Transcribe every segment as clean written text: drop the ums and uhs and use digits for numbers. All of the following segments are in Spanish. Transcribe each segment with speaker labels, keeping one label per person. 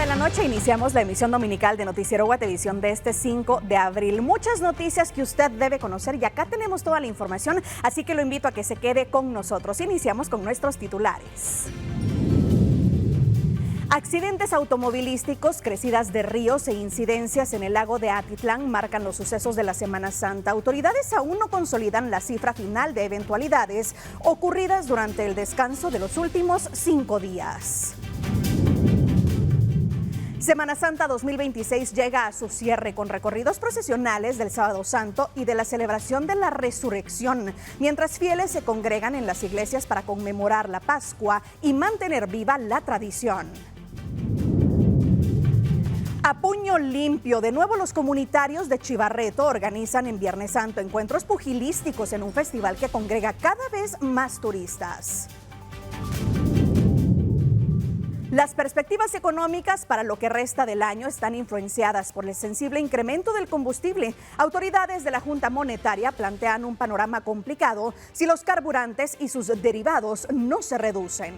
Speaker 1: de la noche iniciamos la emisión dominical de Noticiero Guatevisión de este 5 de abril. Muchas noticias que usted debe conocer y acá tenemos toda la información, así que lo invito a que se quede con nosotros. Iniciamos con nuestros titulares. Accidentes automovilísticos, crecidas de ríos e incidencias en el lago de Atitlán marcan los sucesos de la Semana Santa. Autoridades aún no consolidan la cifra final de eventualidades ocurridas durante el descanso de los últimos 5 días. Semana Santa 2026 llega a su cierre con recorridos procesionales del Sábado Santo y de la celebración de la Resurrección, mientras fieles se congregan en las iglesias para conmemorar la Pascua y mantener viva la tradición. A puño limpio, de nuevo los comunitarios de Chivarreto organizan en Viernes Santo encuentros pugilísticos en un festival que congrega cada vez más turistas. Las perspectivas económicas para lo que resta del año están influenciadas por el sensible incremento del combustible. Autoridades de la Junta Monetaria plantean un panorama complicado si los carburantes y sus derivados no se reducen.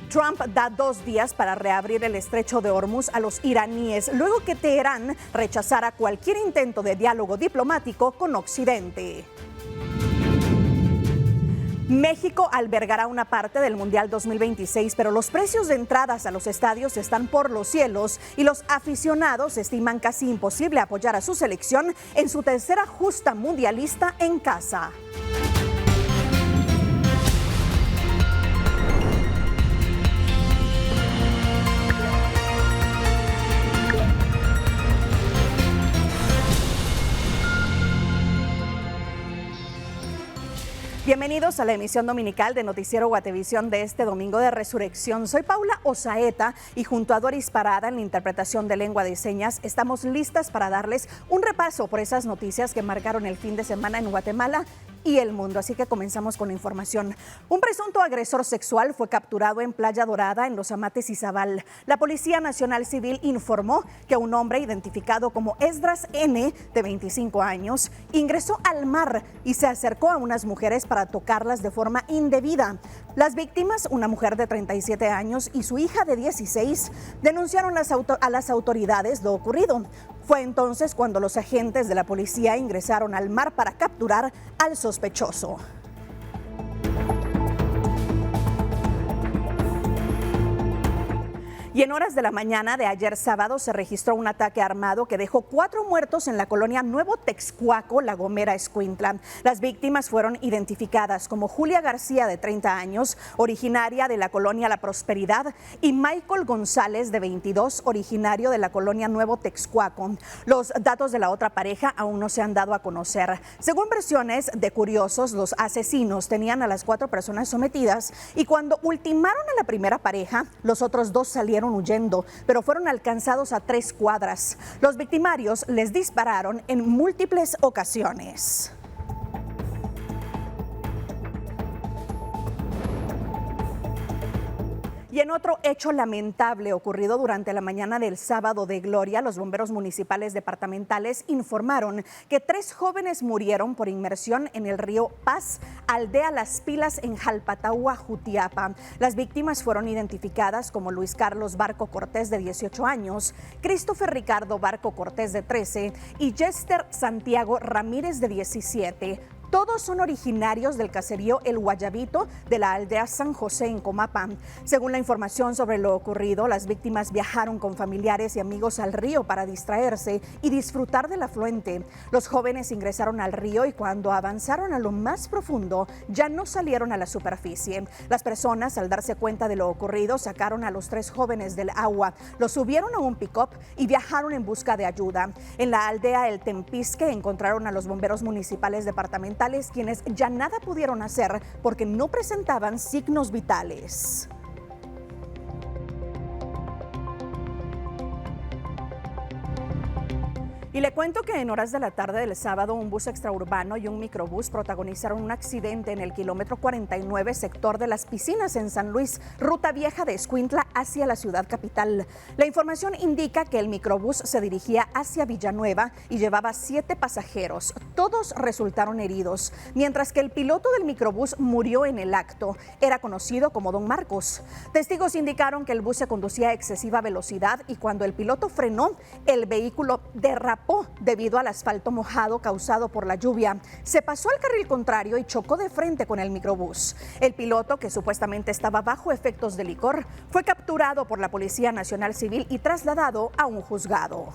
Speaker 1: Trump da 2 días para reabrir el estrecho de Hormuz a los iraníes, luego que Teherán rechazara cualquier intento de diálogo diplomático con Occidente. México albergará una parte del Mundial 2026, pero los precios de entradas a los estadios están por los cielos y los aficionados estiman casi imposible apoyar a su selección en su tercera justa mundialista en casa. Bienvenidos a la emisión dominical de Noticiero Guatevisión de este domingo de Resurrección. Soy Paula Osaeta y junto a Doris Parada en la interpretación de lengua de señas estamos listas para darles un repaso por esas noticias que marcaron el fin de semana en Guatemala y el mundo. Así que comenzamos con la información. Un presunto agresor sexual fue capturado en Playa Dorada, en Los Amates, Izabal. La Policía Nacional Civil informó que un hombre identificado como Esdras N., de 25 años, ingresó al mar y se acercó a unas mujeres para tocarlas de forma indebida. Las víctimas, una mujer de 37 años y su hija de 16, denunciaron a las autoridades lo ocurrido. Fue entonces cuando los agentes de la policía ingresaron al mar para capturar al sospechoso. Y en horas de la mañana de ayer sábado se registró un ataque armado que dejó 4 muertos en la colonia Nuevo Texcoaco, La Gomera, Escuintla. Las víctimas fueron identificadas como Julia García, de 30 años, originaria de la colonia La Prosperidad, y Michael González, de 22, originario de la colonia Nuevo Texcoaco. Los datos de la otra pareja aún no se han dado a conocer. Según versiones de curiosos, los asesinos tenían a las 4 personas sometidas y cuando ultimaron a la primera pareja, los otros 2 salieron huyendo, pero fueron alcanzados a 3 cuadras. Los victimarios les dispararon en múltiples ocasiones. Y en otro hecho lamentable ocurrido durante la mañana del sábado de Gloria, los bomberos municipales departamentales informaron que 3 jóvenes murieron por inmersión en el río Paz, aldea Las Pilas, en Jalpatahua, Jutiapa. Las víctimas fueron identificadas como Luis Carlos Barco Cortés, de 18 años, Christopher Ricardo Barco Cortés, de 13, y Jester Santiago Ramírez, de 17. Todos son originarios del caserío El Guayabito de la aldea San José, en Comapa. Según la información sobre lo ocurrido, las víctimas viajaron con familiares y amigos al río para distraerse y disfrutar del afluente. Los jóvenes ingresaron al río y cuando avanzaron a lo más profundo ya no salieron a la superficie. Las personas, al darse cuenta de lo ocurrido, sacaron a los 3 jóvenes del agua, los subieron a un pick-up y viajaron en busca de ayuda. En la aldea El Tempisque encontraron a los bomberos municipales departamentales, quienes ya nada pudieron hacer porque no presentaban signos vitales. Y le cuento que en horas de la tarde del sábado, un bus extraurbano y un microbús protagonizaron un accidente en el kilómetro 49, sector de Las Piscinas en San Luis, ruta vieja de Escuintla hacia la ciudad capital. La información indica que el microbús se dirigía hacia Villanueva y llevaba 7 pasajeros. Todos resultaron heridos, mientras que el piloto del microbús murió en el acto. Era conocido como Don Marcos. Testigos indicaron que el bus se conducía a excesiva velocidad y cuando el piloto frenó, el vehículo derrapó debido al asfalto mojado causado por la lluvia. Se pasó al carril contrario y chocó de frente con el microbús. El piloto, que supuestamente estaba bajo efectos de licor, fue capturado por la Policía Nacional Civil y trasladado a un juzgado.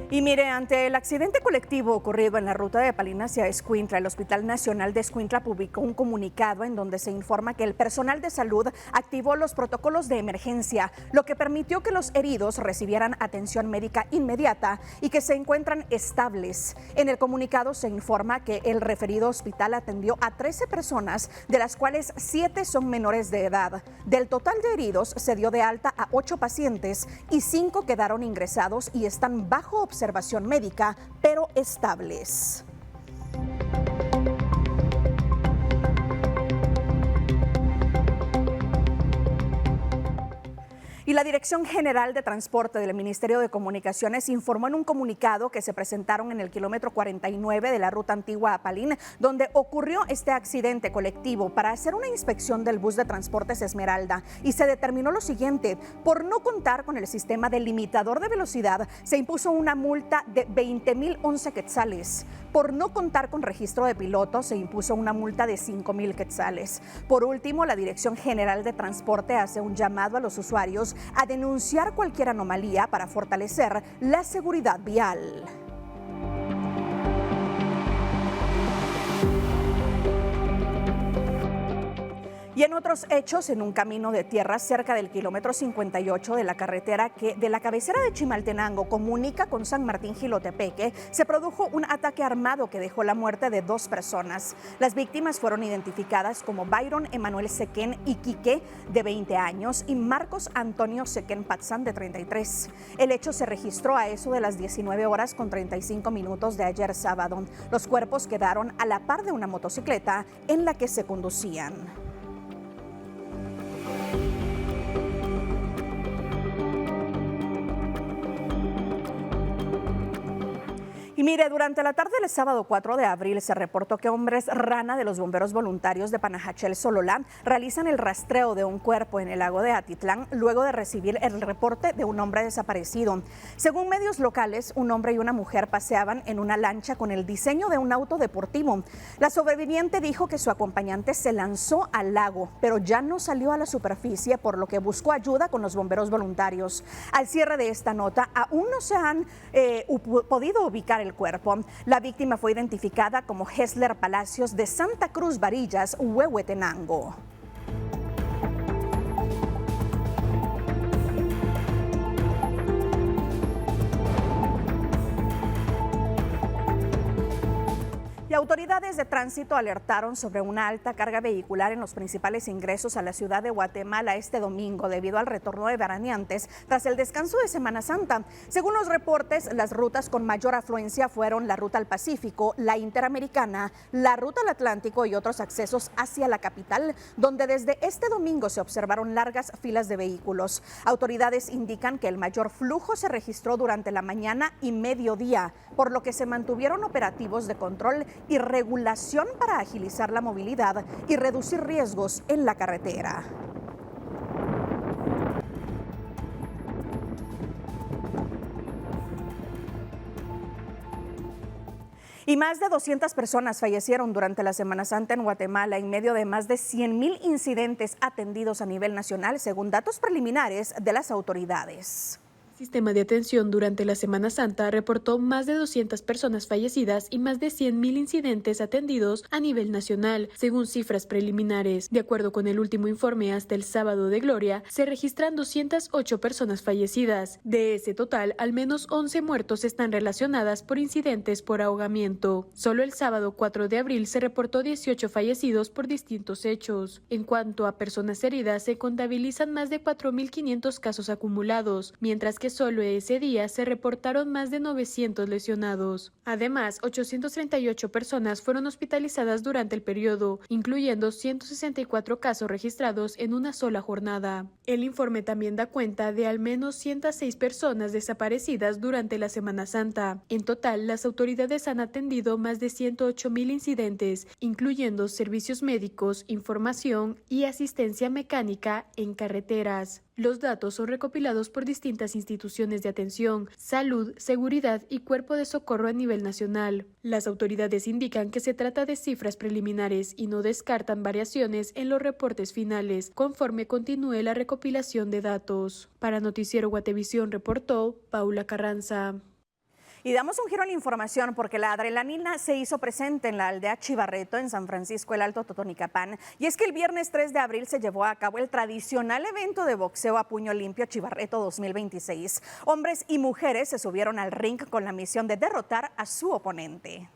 Speaker 1: Y mire, ante el accidente colectivo ocurrido en la ruta de Palín hacia Escuintla, el Hospital Nacional de Escuintla publicó un comunicado en donde se informa que el personal de salud activó los protocolos de emergencia, lo que permitió que los heridos recibieran atención médica inmediata y que se encuentran estables. En el comunicado se informa que el referido hospital atendió a 13 personas, de las cuales 7 son menores de edad. Del total de heridos, se dio de alta a 8 pacientes y 5 quedaron ingresados y están bajo observación médica, pero estables. Y la Dirección General de Transporte del Ministerio de Comunicaciones informó en un comunicado que se presentaron en el kilómetro 49 de la ruta antigua a Palín, donde ocurrió este accidente colectivo, para hacer una inspección del bus de transportes Esmeralda. Y se determinó lo siguiente: por no contar con el sistema delimitador de velocidad, se impuso una multa de 20,011 quetzales. Por no contar con registro de piloto, se impuso una multa de 5,000 quetzales. Por último, la Dirección General de Transporte hace un llamado a los usuarios a denunciar cualquier anomalía para fortalecer la seguridad vial. Y en otros hechos, en un camino de tierra cerca del kilómetro 58 de la carretera que de la cabecera de Chimaltenango comunica con San Martín Jilotepeque, se produjo un ataque armado que dejó la muerte de 2 personas. Las víctimas fueron identificadas como Byron Emanuel Sequén Iquique, de 20 años, y Marcos Antonio Sequén Patzán, de 33. El hecho se registró a eso de las 19 horas con 35 minutos de ayer sábado. Los cuerpos quedaron a la par de una motocicleta en la que se conducían. Y mire, durante la tarde del sábado 4 de abril se reportó que hombres rana de los bomberos voluntarios de Panajachel, Sololá, realizan el rastreo de un cuerpo en el lago de Atitlán luego de recibir el reporte de un hombre desaparecido. Según medios locales, un hombre y una mujer paseaban en una lancha con el diseño de un auto deportivo. La sobreviviente dijo que su acompañante se lanzó al lago, pero ya no salió a la superficie, por lo que buscó ayuda con los bomberos voluntarios. Al cierre de esta nota, aún no se han podido ubicar el cuerpo. La víctima fue identificada como Hesler Palacios, de Santa Cruz Varillas, Huehuetenango. Y autoridades de tránsito alertaron sobre una alta carga vehicular en los principales ingresos a la ciudad de Guatemala este domingo debido al retorno de veraneantes tras el descanso de Semana Santa. Según los reportes, las rutas con mayor afluencia fueron la Ruta al Pacífico, la Interamericana, la Ruta al Atlántico y otros accesos hacia la capital, donde desde este domingo se observaron largas filas de vehículos. Autoridades indican que el mayor flujo se registró durante la mañana y mediodía, por lo que se mantuvieron operativos de control y regulación para agilizar la movilidad y reducir riesgos en la carretera. Y más de 200 personas fallecieron durante la Semana Santa en Guatemala en medio de más de 100,000 incidentes atendidos a nivel nacional, según datos preliminares de las autoridades.
Speaker 2: sistema de atención durante la Semana Santa reportó más de 200 personas fallecidas y más de 100.000 incidentes atendidos a nivel nacional, según cifras preliminares. De acuerdo con el último informe, hasta el sábado de Gloria, se registran 208 personas fallecidas. De ese total, al menos 11 muertos están relacionadas por incidentes por ahogamiento. Solo el sábado 4 de abril se reportó 18 fallecidos por distintos hechos. En cuanto a personas heridas, se contabilizan más de 4.500 casos acumulados, mientras que solo ese día se reportaron más de 900 lesionados. Además, 838 personas fueron hospitalizadas durante el periodo, incluyendo 164 casos registrados en una sola jornada. El informe también da cuenta de al menos 106 personas desaparecidas durante la Semana Santa. En total, las autoridades han atendido más de 108.000 incidentes, incluyendo servicios médicos, información y asistencia mecánica en carreteras. Los datos son recopilados por distintas instituciones de atención, salud, seguridad y cuerpo de socorro a nivel nacional. Las autoridades indican que se trata de cifras preliminares y no descartan variaciones en los reportes finales, conforme continúe la recopilación de datos. Para Noticiero Guatevisión reportó Paula Carranza.
Speaker 1: Y damos un giro a la información porque la adrenalina se hizo presente en la aldea Chivarreto, en San Francisco el Alto, Totonicapán. Y es que el viernes 3 de abril se llevó a cabo el tradicional evento de boxeo a puño limpio Chivarreto 2026. Hombres y mujeres se subieron al ring con la misión de derrotar a su oponente.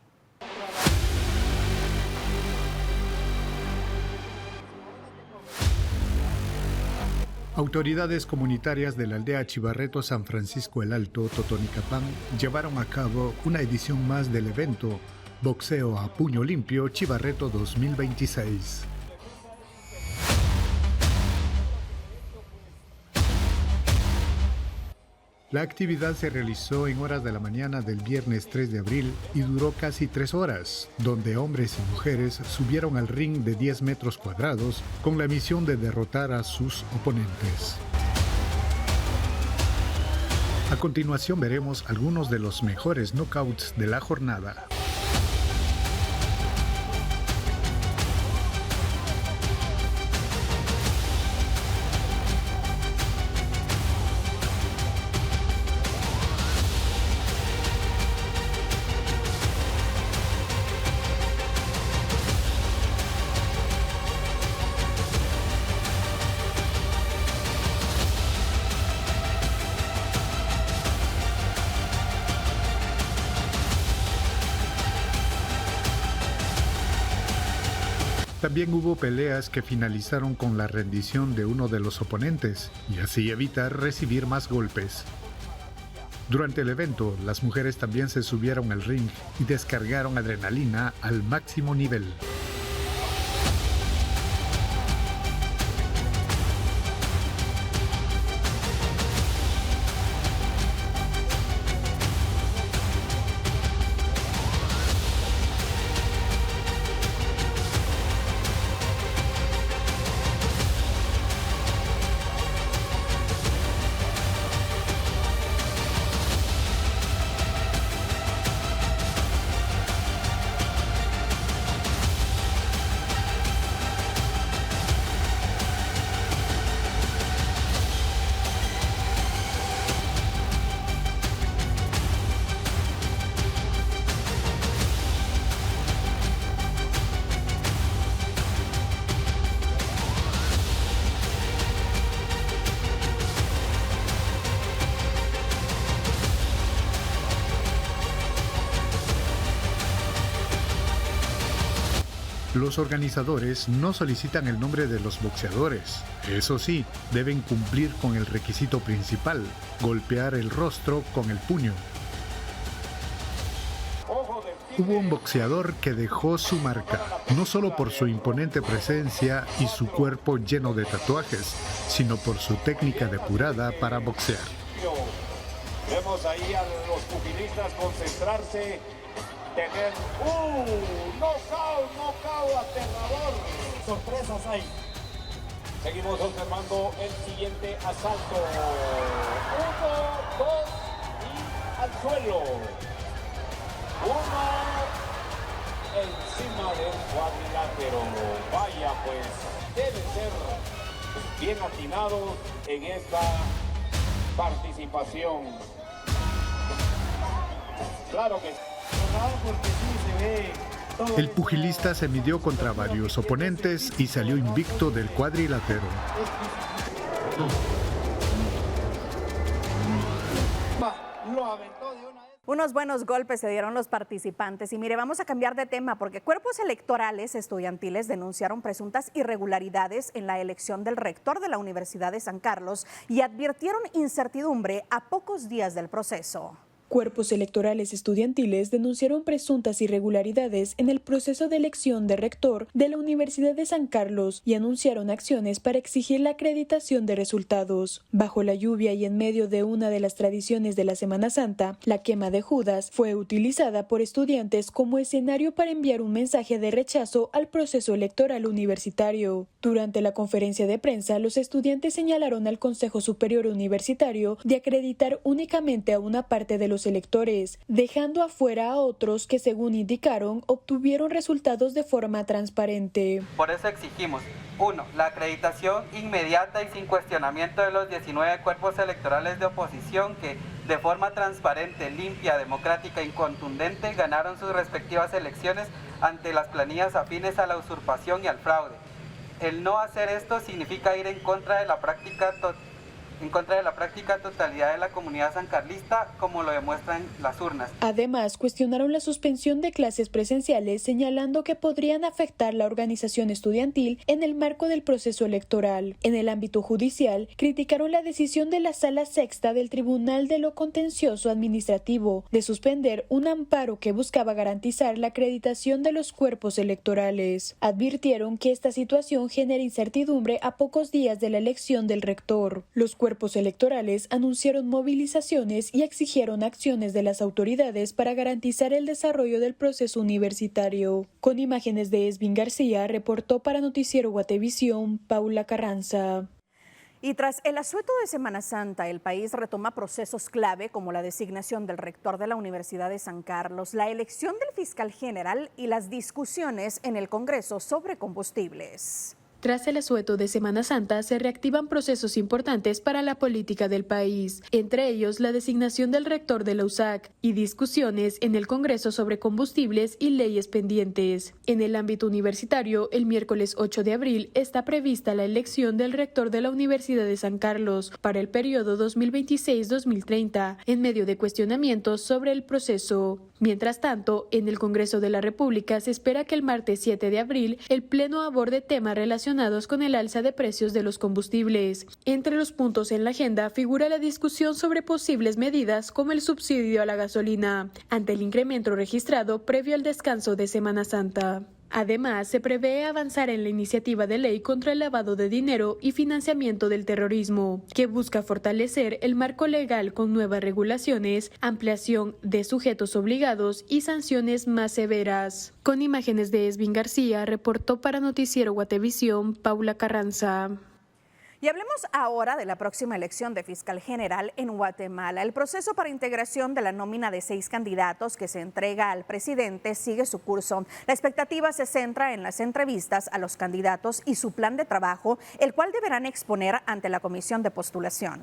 Speaker 3: Autoridades comunitarias de la aldea Chivarreto San Francisco el Alto, Totonicapán, llevaron a cabo una edición más del evento Boxeo a Puño Limpio Chivarreto 2026. La actividad se realizó en horas de la mañana del viernes 3 de abril y duró casi 3 horas, donde hombres y mujeres subieron al ring de 10 metros cuadrados con la misión de derrotar a sus oponentes. A continuación veremos algunos de los mejores knockouts de la jornada. También hubo peleas que finalizaron con la rendición de uno de los oponentes y así evitar recibir más golpes. Durante el evento, las mujeres también se subieron al ring y descargaron adrenalina al máximo nivel. Los organizadores no solicitan el nombre de los boxeadores. Eso sí, deben cumplir con el requisito principal, golpear el rostro con el puño. Hubo un boxeador que dejó su marca, no solo por su imponente presencia y su cuerpo lleno de tatuajes, sino por su técnica depurada para boxear.
Speaker 4: Vemos ahí a los pugilistas concentrarse, tener knockout aterrador. Sorpresas hay. Seguimos observando el siguiente asalto. 1, 2 y al suelo. Uno encima del cuadrilátero. Vaya, pues deben ser bien atinados en esta participación. Claro que sí. Porque sí se ve todo.
Speaker 3: El pugilista se midió contra varios oponentes y salió invicto del cuadrilátero.
Speaker 4: Lo aventó de una vez.
Speaker 1: Unos buenos golpes se dieron los participantes. Y mire, vamos a cambiar de tema porque cuerpos electorales estudiantiles denunciaron presuntas irregularidades en la elección del rector de la Universidad de San Carlos y advirtieron incertidumbre a pocos días del proceso.
Speaker 2: Cuerpos electorales estudiantiles denunciaron presuntas irregularidades en el proceso de elección de rector de la Universidad de San Carlos y anunciaron acciones para exigir la acreditación de resultados. Bajo la lluvia y en medio de una de las tradiciones de la Semana Santa, la quema de Judas fue utilizada por estudiantes como escenario para enviar un mensaje de rechazo al proceso electoral universitario. Durante la conferencia de prensa, los estudiantes señalaron al Consejo Superior Universitario de acreditar únicamente a una parte de los electores, dejando afuera a otros que, según indicaron, obtuvieron resultados de forma transparente.
Speaker 5: Por eso exigimos, 1. La acreditación inmediata y sin cuestionamiento de los 19 cuerpos electorales de oposición que, de forma transparente, limpia, democrática y contundente, ganaron sus respectivas elecciones ante las planillas afines a la usurpación y al fraude. El no hacer esto significa ir en contra de la práctica totalidad de la comunidad sancarlista, como lo demuestran las urnas.
Speaker 2: Además, cuestionaron la suspensión de clases presenciales, señalando que podrían afectar la organización estudiantil en el marco del proceso electoral. En el ámbito judicial, criticaron la decisión de la Sala Sexta del Tribunal de lo Contencioso Administrativo de suspender un amparo que buscaba garantizar la acreditación de los cuerpos electorales. Advirtieron que esta situación genera incertidumbre a pocos días de la elección del rector. Los cuerpos electorales anunciaron movilizaciones y exigieron acciones de las autoridades para garantizar el desarrollo del proceso universitario. Con imágenes de Esvin García, reportó para Noticiero Guatevisión, Paula Carranza.
Speaker 1: Y tras el asueto de Semana Santa, el país retoma procesos clave como la designación del rector de la Universidad de San Carlos, la elección del fiscal general y las discusiones en el Congreso sobre combustibles.
Speaker 2: Tras el asueto de Semana Santa, se reactivan procesos importantes para la política del país, entre ellos la designación del rector de la USAC y discusiones en el Congreso sobre combustibles y leyes pendientes. En el ámbito universitario, el miércoles 8 de abril está prevista la elección del rector de la Universidad de San Carlos para el periodo 2026-2030, en medio de cuestionamientos sobre el proceso. Mientras tanto, en el Congreso de la República se espera que el martes 7 de abril el Pleno aborde temas relacionados con el alza de precios de los combustibles. Entre los puntos en la agenda figura la discusión sobre posibles medidas como el subsidio a la gasolina, ante el incremento registrado previo al descanso de Semana Santa. Además, se prevé avanzar en la iniciativa de ley contra el lavado de dinero y financiamiento del terrorismo, que busca fortalecer el marco legal con nuevas regulaciones, ampliación de sujetos obligados y sanciones más severas. Con imágenes de Esvin García, reportó para Noticiero Guatevisión, Paula Carranza.
Speaker 1: Y hablemos ahora de la próxima elección de fiscal general en Guatemala. El proceso para integración de la nómina de 6 candidatos que se entrega al presidente sigue su curso. La expectativa se centra en las entrevistas a los candidatos y su plan de trabajo, el cual deberán exponer ante la comisión de postulación.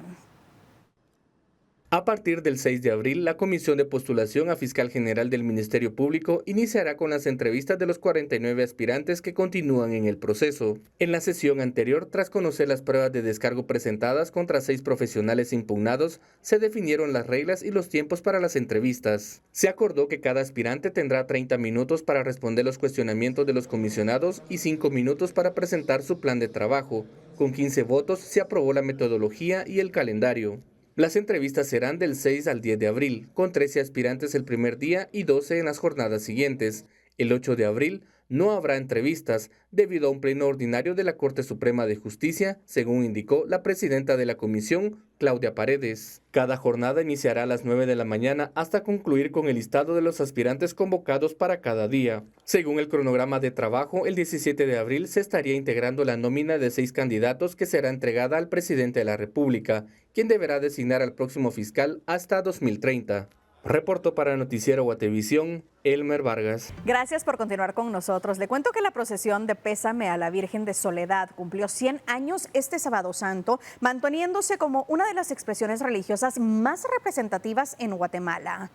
Speaker 6: A partir del 6 de abril, la Comisión de Postulación a Fiscal General del Ministerio Público iniciará con las entrevistas de los 49 aspirantes que continúan en el proceso. En la sesión anterior, tras conocer las pruebas de descargo presentadas contra 6 profesionales impugnados, se definieron las reglas y los tiempos para las entrevistas. Se acordó que cada aspirante tendrá 30 minutos para responder los cuestionamientos de los comisionados y 5 minutos para presentar su plan de trabajo. Con 15 votos se aprobó la metodología y el calendario. Las entrevistas serán del 6 al 10 de abril, con 13 aspirantes el primer día y 12 en las jornadas siguientes. El 8 de abril no habrá entrevistas debido a un pleno ordinario de la Corte Suprema de Justicia, según indicó la presidenta de la comisión, Claudia Paredes. Cada jornada iniciará a las 9 de la mañana hasta concluir con el listado de los aspirantes convocados para cada día. Según el cronograma de trabajo, el 17 de abril se estaría integrando la nómina de 6 candidatos que será entregada al presidente de la República, quien deberá designar al próximo fiscal hasta 2030. Reportó para Noticiero Guatevisión, Elmer Vargas.
Speaker 1: Gracias por continuar con nosotros. Le cuento que la procesión de Pésame a la Virgen de Soledad cumplió 100 años este Sábado Santo, manteniéndose como una de las expresiones religiosas más representativas en Guatemala.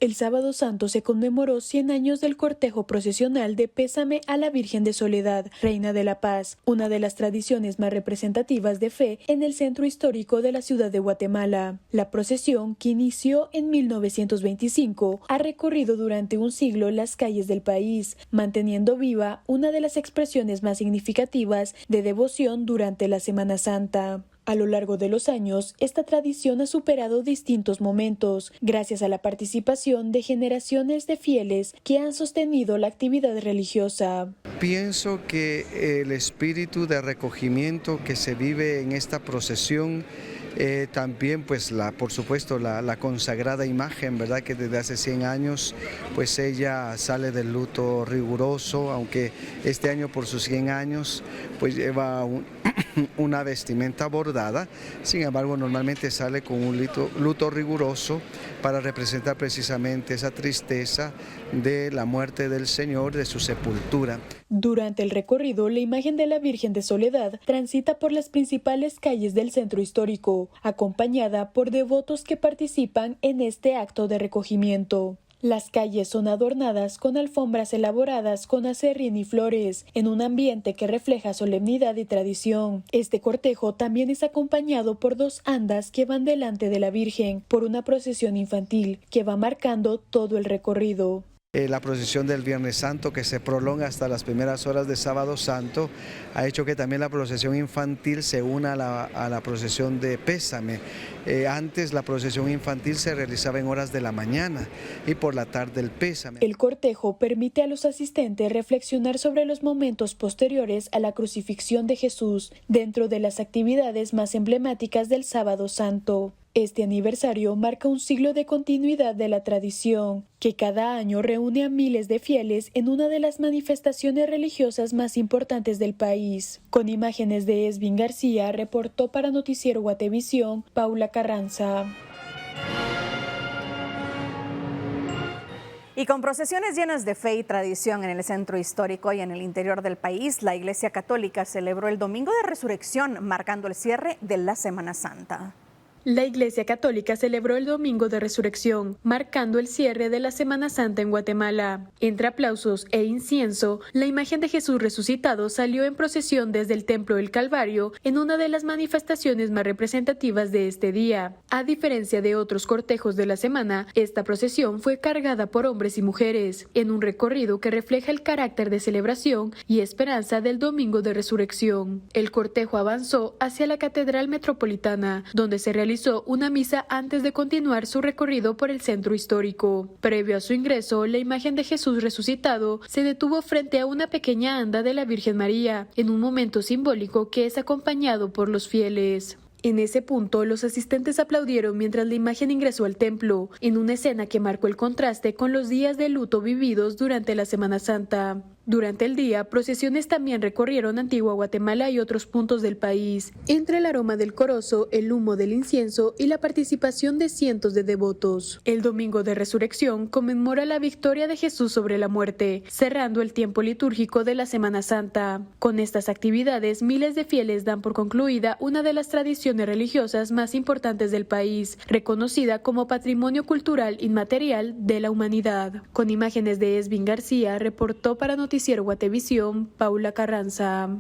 Speaker 2: El Sábado Santo se conmemoró 100 años del cortejo procesional de Pésame a la Virgen de Soledad, Reina de la Paz, una de las tradiciones más representativas de fe en el centro histórico de la ciudad de Guatemala. La procesión, que inició en 1925, ha recorrido durante un siglo las calles del país, manteniendo viva una de las expresiones más significativas de devoción durante la Semana Santa. A lo largo de los años, esta tradición ha superado distintos momentos, gracias a la participación de generaciones de fieles que han sostenido la actividad religiosa.
Speaker 7: Pienso que el espíritu de recogimiento que se vive en esta procesión, también pues por supuesto la consagrada imagen, ¿verdad?, que desde hace 100 años pues ella sale del luto riguroso, aunque este año por sus 100 años pues lleva una vestimenta bordada. Sin embargo, normalmente sale con un luto riguroso para representar precisamente esa tristeza de la muerte del Señor, de su sepultura.
Speaker 2: Durante el recorrido, la imagen de la Virgen de Soledad transita por las principales calles del centro histórico, acompañada por devotos que participan en este acto de recogimiento. Las calles son adornadas con alfombras elaboradas con acerrín y flores, en un ambiente que refleja solemnidad y tradición. Este cortejo también es acompañado por 2 andas que van delante de la Virgen, por una procesión infantil que va marcando todo el recorrido.
Speaker 7: La procesión del Viernes Santo, que se prolonga hasta las primeras horas de Sábado Santo, ha hecho que también la procesión infantil se una a la procesión de Pésame. Antes la procesión infantil se realizaba en horas de la mañana y por la tarde el Pésame.
Speaker 2: El cortejo permite a los asistentes reflexionar sobre los momentos posteriores a la crucifixión de Jesús, dentro de las actividades más emblemáticas del Sábado Santo. Este aniversario marca un siglo de continuidad de la tradición, que cada año reúne a miles de fieles en una de las manifestaciones religiosas más importantes del país. Con imágenes de Esvin García, reportó para Noticiero Guatevisión, Paula Carranza.
Speaker 1: Y con procesiones llenas de fe y tradición en el centro histórico y en el interior del país, la Iglesia Católica celebró el Domingo de Resurrección, marcando el cierre de la Semana Santa.
Speaker 2: La Iglesia Católica celebró el Domingo de Resurrección, marcando el cierre de la Semana Santa en Guatemala. Entre aplausos e incienso, la imagen de Jesús resucitado salió en procesión desde el Templo del Calvario en una de las manifestaciones más representativas de este día. A diferencia de otros cortejos de la semana, esta procesión fue cargada por hombres y mujeres, en un recorrido que refleja el carácter de celebración y esperanza del Domingo de Resurrección. El cortejo avanzó hacia la Catedral Metropolitana, donde se realizó una misa antes de continuar su recorrido por el centro histórico. Previo a su ingreso, la imagen de Jesús resucitado se detuvo frente a una pequeña anda de la Virgen María, en un momento simbólico que es acompañado por los fieles. En ese punto, los asistentes aplaudieron mientras la imagen ingresó al templo, en una escena que marcó el contraste con los días de luto vividos durante la Semana Santa. Durante el día, procesiones también recorrieron Antigua Guatemala y otros puntos del país, entre el aroma del corozo, el humo del incienso y la participación de cientos de devotos. El Domingo de Resurrección conmemora la victoria de Jesús sobre la muerte, cerrando el tiempo litúrgico de la Semana Santa. Con estas actividades, miles de fieles dan por concluida una de las tradiciones religiosas más importantes del país, reconocida como Patrimonio Cultural Inmaterial de la Humanidad. Con imágenes de Esvin García, reportó para Noticiero Guatevisión, Paula Carranza.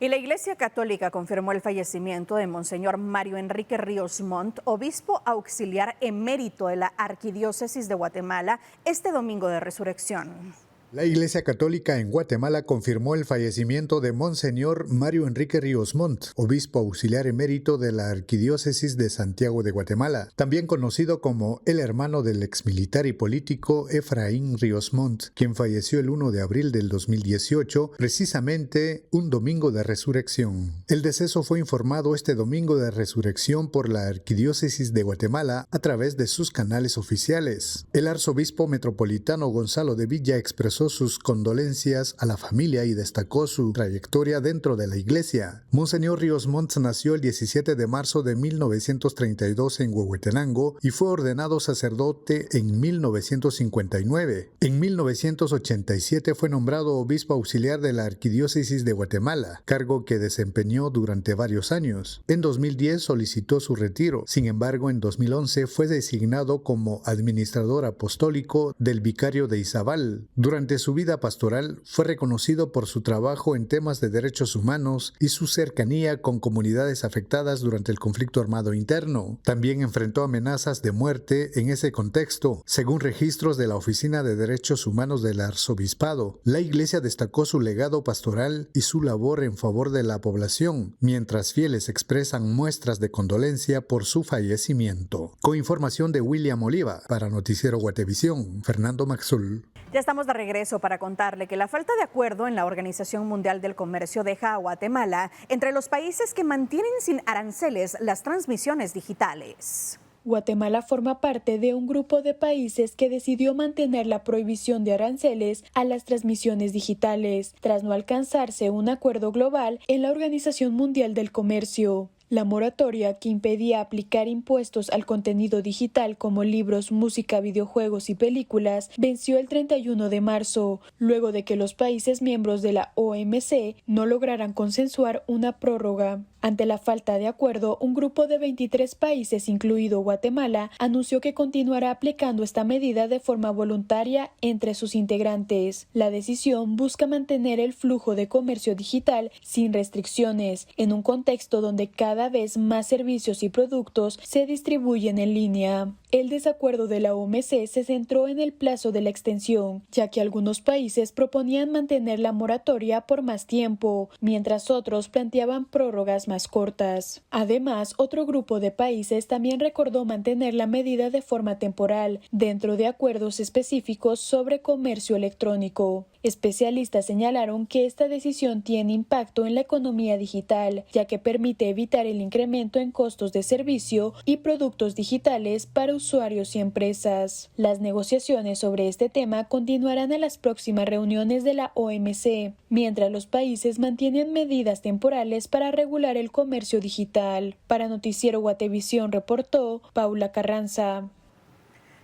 Speaker 1: Y la Iglesia Católica confirmó el fallecimiento de Monseñor Mario Enrique Ríos Montt, obispo auxiliar emérito de la Arquidiócesis de Guatemala, este Domingo de Resurrección.
Speaker 3: La Iglesia Católica en Guatemala confirmó el fallecimiento de Monseñor Mario Enrique Ríos Montt, obispo auxiliar emérito de la Arquidiócesis de Santiago de Guatemala, también conocido como el hermano del exmilitar y político Efraín Ríos Montt, quien falleció el 1 de abril del 2018, precisamente un Domingo de Resurrección. El deceso fue informado este Domingo de Resurrección por la Arquidiócesis de Guatemala a través de sus canales oficiales. El arzobispo metropolitano Gonzalo de Villa expresó expresó sus condolencias a la familia y destacó su trayectoria dentro de la iglesia. Monseñor Ríos Montt nació el 17 de marzo de 1932 en Huehuetenango y fue ordenado sacerdote en 1959. En 1987 fue nombrado obispo auxiliar de la Arquidiócesis de Guatemala, cargo que desempeñó durante varios años. En 2010 solicitó su retiro. Sin embargo, en 2011 fue designado como administrador apostólico del Vicario de Izabal. Durante su vida pastoral fue reconocido por su trabajo en temas de derechos humanos y su cercanía con comunidades afectadas durante el conflicto armado interno. También enfrentó amenazas de muerte en ese contexto. Según registros de la Oficina de Derechos Humanos del Arzobispado, la Iglesia destacó su legado pastoral y su labor en favor de la población, mientras fieles expresan muestras de condolencia por su fallecimiento. Con información de William Oliva, para Noticiero Guatevisión, Fernando Maxul.
Speaker 1: Ya estamos de regreso para contarle que la falta de acuerdo en la Organización Mundial del Comercio deja a Guatemala entre los países que mantienen sin aranceles las transmisiones digitales.
Speaker 2: Guatemala forma parte de un grupo de países que decidió mantener la prohibición de aranceles a las transmisiones digitales, tras no alcanzarse un acuerdo global en la Organización Mundial del Comercio. La moratoria, que impedía aplicar impuestos al contenido digital como libros, música, videojuegos y películas, venció el 31 de marzo, luego de que los países miembros de la OMC no lograran consensuar una prórroga. Ante la falta de acuerdo, un grupo de 23 países, incluido Guatemala, anunció que continuará aplicando esta medida de forma voluntaria entre sus integrantes. La decisión busca mantener el flujo de comercio digital sin restricciones, en un contexto donde cada vez más servicios y productos se distribuyen en línea. El desacuerdo de la OMC se centró en el plazo de la extensión, ya que algunos países proponían mantener la moratoria por más tiempo, mientras otros planteaban prórrogas más cortas. Además, otro grupo de países también recordó mantener la medida de forma temporal, dentro de acuerdos específicos sobre comercio electrónico. Especialistas señalaron que esta decisión tiene impacto en la economía digital, ya que permite evitar el incremento en costos de servicio y productos digitales para usuarios y empresas. Las negociaciones sobre este tema continuarán en las próximas reuniones de la OMC, mientras los países mantienen medidas temporales para regular el comercio digital. Para Noticiero Guatevisión reportó Paula Carranza.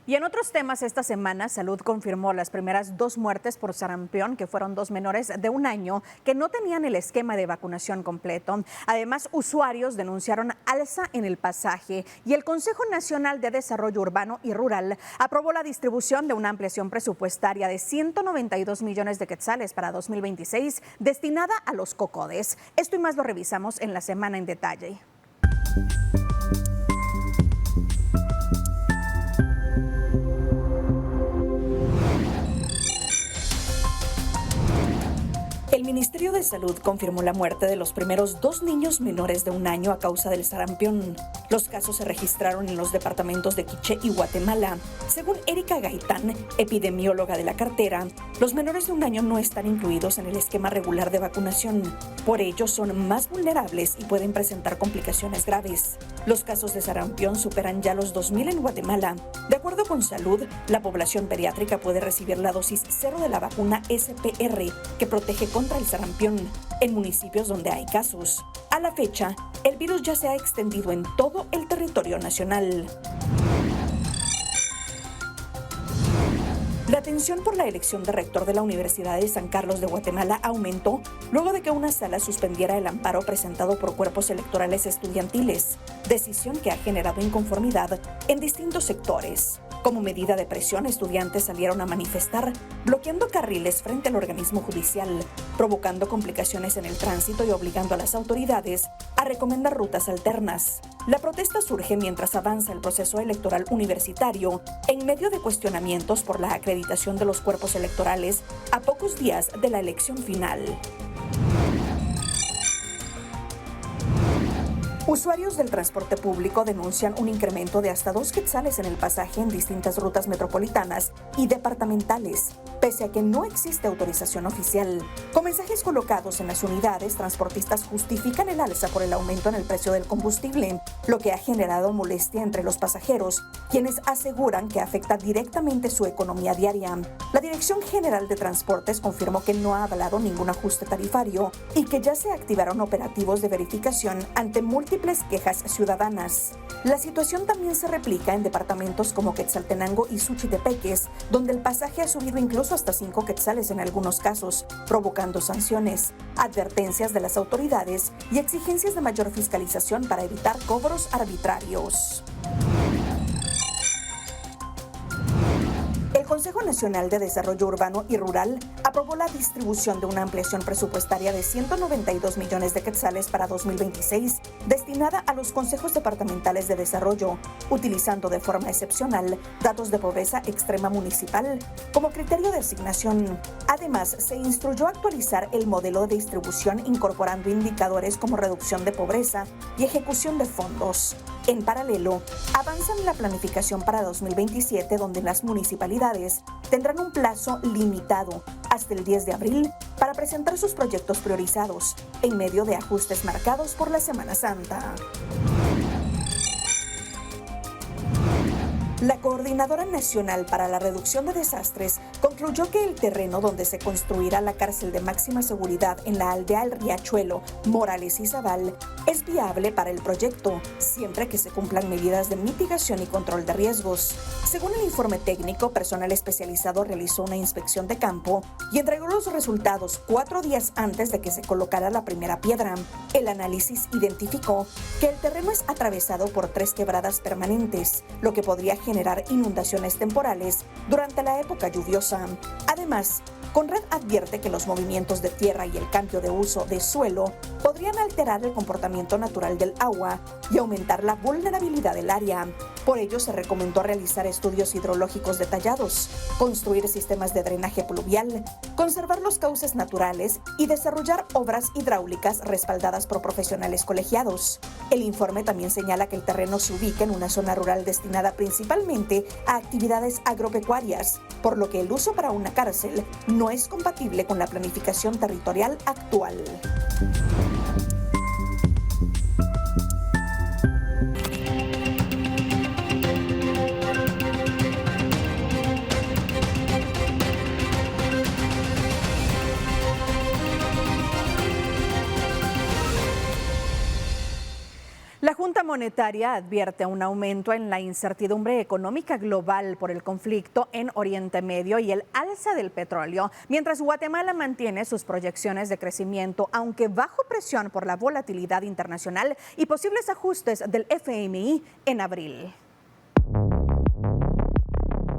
Speaker 1: Y en otros temas, esta semana Salud confirmó las primeras 2 muertes por sarampión, que fueron 2 menores de 1 año que no tenían el esquema de vacunación completo. Además, usuarios denunciaron alza en el pasaje y el Consejo Nacional de Desarrollo Urbano y Rural aprobó la distribución de una ampliación presupuestaria de 192 millones de quetzales para 2026 destinada a los cocodes. Esto y más lo revisamos en la semana en detalle. El Ministerio de Salud confirmó la muerte de los primeros 2 niños menores de 1 año a causa del sarampión. Los casos se registraron en los departamentos de Quiché y Guatemala. Según Erika Gaitán, epidemióloga de la cartera, los menores de 1 año no están incluidos en el esquema regular de vacunación. Por ello, son más vulnerables y pueden presentar complicaciones graves. Los casos de sarampión superan ya los 2.000 en Guatemala. De acuerdo con Salud, la población pediátrica puede recibir la dosis 0 de la vacuna SPR, que protege contra el sarampión, en municipios donde hay casos. A la fecha, el virus ya se ha extendido en todo el territorio nacional. La tensión por la elección de rector de la Universidad de San Carlos de Guatemala aumentó luego de que una sala suspendiera el amparo presentado por cuerpos electorales estudiantiles, decisión que ha generado inconformidad en distintos sectores. Como medida de presión, estudiantes salieron a manifestar, bloqueando carriles frente al organismo judicial, provocando complicaciones en el tránsito y obligando a las autoridades a recomendar rutas alternas. La protesta surge mientras avanza el proceso electoral universitario, en medio de cuestionamientos por la acreditación de los cuerpos electorales a pocos días de la elección final. Usuarios del transporte público denuncian un incremento de hasta 2 quetzales en el pasaje en distintas rutas metropolitanas y departamentales. pese a que no existe autorización oficial. Con mensajes colocados en las unidades, transportistas justifican el alza por el aumento en el precio del combustible, lo que ha generado molestia entre los pasajeros, quienes aseguran que afecta directamente su economía diaria. La Dirección General de Transportes confirmó que no ha avalado ningún ajuste tarifario y que ya se activaron operativos de verificación ante múltiples quejas ciudadanas. La situación también se replica en departamentos como Quetzaltenango y Suchitepeques, donde el pasaje ha subido incluso hasta 5 quetzales en algunos casos, provocando sanciones, advertencias de las autoridades y exigencias de mayor fiscalización para evitar cobros arbitrarios. El Consejo Nacional de Desarrollo Urbano y Rural aprobó la distribución de una ampliación presupuestaria de 192 millones de quetzales para 2026, destinada a los consejos departamentales de desarrollo, utilizando de forma excepcional datos de pobreza extrema municipal como criterio de asignación. Además, se instruyó actualizar el modelo de distribución incorporando indicadores como reducción de pobreza y ejecución de fondos. En paralelo, avanzan la planificación para 2027, donde las municipalidades tendrán un plazo limitado hasta el 10 de abril para presentar sus proyectos priorizados, en medio de ajustes marcados por la Semana Santa. La Coordinadora Nacional para la Reducción de Desastres concluyó que el terreno donde se construirá la cárcel de máxima seguridad en la aldea El Riachuelo, Morales y Zabal es viable para el proyecto, siempre que se cumplan medidas de mitigación y control de riesgos. Según el informe técnico, personal especializado realizó una inspección de campo y entregó los resultados 4 días antes de que se colocara la primera piedra. El análisis identificó que el terreno es atravesado por 3 quebradas permanentes, lo que podría generar inundaciones temporales durante la época lluviosa. Además, Conred advierte que los movimientos de tierra y el cambio de uso de suelo podrían alterar el comportamiento natural del agua y aumentar la vulnerabilidad del área. Por ello, se recomendó realizar estudios hidrológicos detallados, construir sistemas de drenaje pluvial, conservar los cauces naturales y desarrollar obras hidráulicas respaldadas por profesionales colegiados. El informe también señala que el terreno se ubica en una zona rural destinada principalmente a actividades agropecuarias, por lo que el uso para una cárcel no es compatible con la planificación territorial actual. La Junta Monetaria advierte un aumento en la incertidumbre económica global por el conflicto en Oriente Medio y el alza del petróleo, mientras Guatemala mantiene sus proyecciones de crecimiento, aunque bajo presión por la volatilidad internacional y posibles ajustes del FMI en abril.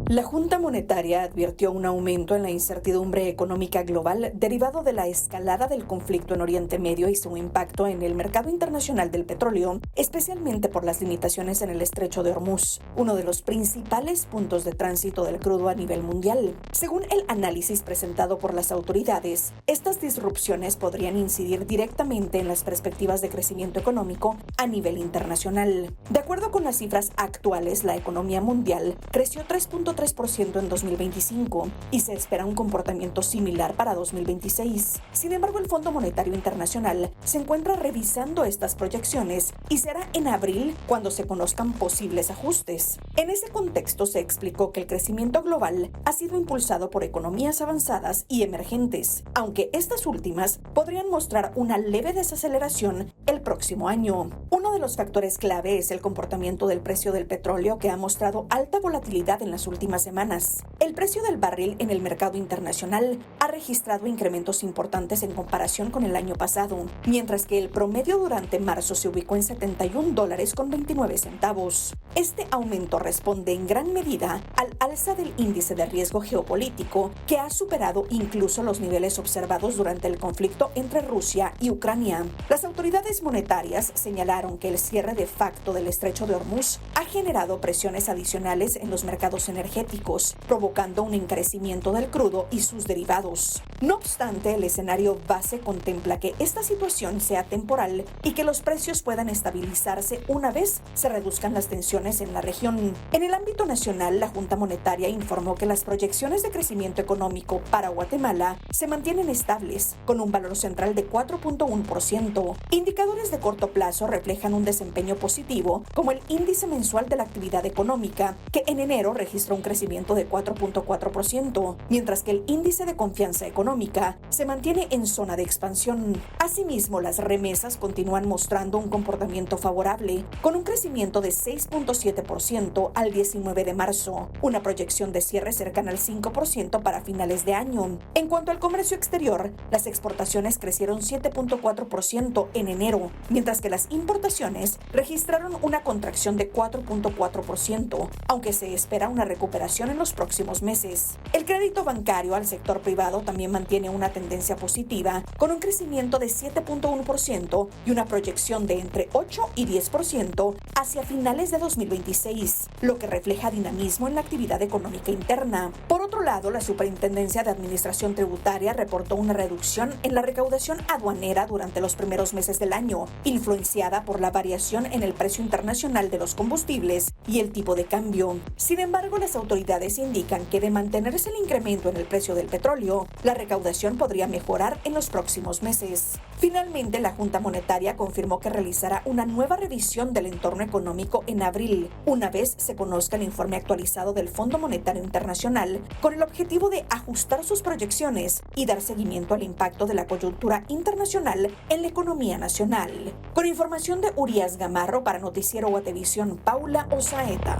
Speaker 1: La Junta Monetaria advirtió un aumento en la incertidumbre económica global derivado de la escalada del conflicto en Oriente Medio y su impacto en el mercado internacional del petróleo, especialmente por las limitaciones en el Estrecho de Hormuz, uno de los principales puntos de tránsito del crudo a nivel mundial. Según el análisis presentado por las autoridades, estas disrupciones podrían incidir directamente en las perspectivas de crecimiento económico a nivel internacional. De acuerdo con las cifras actuales, la economía mundial creció 3.3% en 2025 y se espera un comportamiento similar para 2026. Sin embargo, el Fondo Monetario Internacional se encuentra revisando estas proyecciones y será en abril cuando se conozcan posibles ajustes. En ese contexto se explicó que el crecimiento global ha sido impulsado por economías avanzadas y emergentes, aunque estas últimas podrían mostrar una leve desaceleración el próximo año. Uno de los factores clave es el comportamiento del precio del petróleo, que ha mostrado alta volatilidad en las últimas semanas. El precio del barril en el mercado internacional ha registrado incrementos importantes en comparación con el año pasado, mientras que el promedio durante marzo se ubicó en $71.29. Este aumento responde en gran medida al alza del índice de riesgo geopolítico, que ha superado incluso los niveles observados durante el conflicto entre Rusia y Ucrania. Las autoridades monetarias señalaron que el cierre de facto del Estrecho de Hormuz ha generado presiones adicionales en los mercados energéticos
Speaker 8: energéticos, provocando un encarecimiento del crudo y sus derivados. No obstante, el escenario base contempla que esta situación sea temporal y que los precios puedan estabilizarse una vez se reduzcan las tensiones en la región. En el ámbito nacional, la Junta Monetaria informó que las proyecciones de crecimiento económico para Guatemala se mantienen estables, con un valor central de 4.1%. Indicadores de corto plazo reflejan un desempeño positivo, como el índice mensual de la actividad económica, que en enero registró un crecimiento de 4.4%, mientras que el índice de confianza económica se mantiene en zona de expansión. Asimismo, las remesas continúan mostrando un comportamiento favorable, con un crecimiento de 6.7% al 19 de marzo, una proyección de cierre cercana al 5% para finales de año. En cuanto al comercio exterior, las exportaciones crecieron 7.4% en enero, mientras que las importaciones registraron una contracción de 4.4%, aunque se espera una recuperación en los próximos meses. El crédito bancario al sector privado también mantiene una tendencia positiva, con un crecimiento de 7.1% y una proyección de entre 8 y 10% hacia finales de 2026, lo que refleja dinamismo en la actividad económica interna. Por otro lado, la Superintendencia de Administración Tributaria reportó una reducción en la recaudación aduanera durante los primeros meses del año, influenciada por la variación en el precio internacional de los combustibles y el tipo de cambio. Sin embargo, las autoridades indican que de mantenerse el incremento en el precio del petróleo, la recaudación podría mejorar en los próximos meses. Finalmente, la Junta Monetaria confirmó que realizará una nueva revisión del entorno económico en abril, una vez se conozca el informe actualizado del Fondo Monetario Internacional, con el objetivo de ajustar sus proyecciones y dar seguimiento al impacto de la coyuntura internacional en la economía nacional. Con información de Urias Gamarro para Noticiero Guatevisión, Paula Osaeta.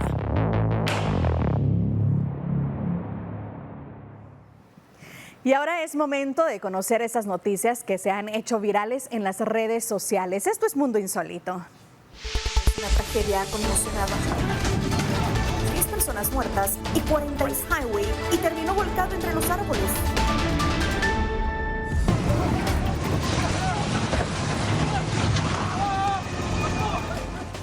Speaker 1: Y ahora es momento de conocer esas noticias que se han hecho virales en las redes sociales. Esto es Mundo Insólito.
Speaker 8: Una tragedia conmocionada. 10 personas muertas y 46 highway y terminó volcado entre los árboles.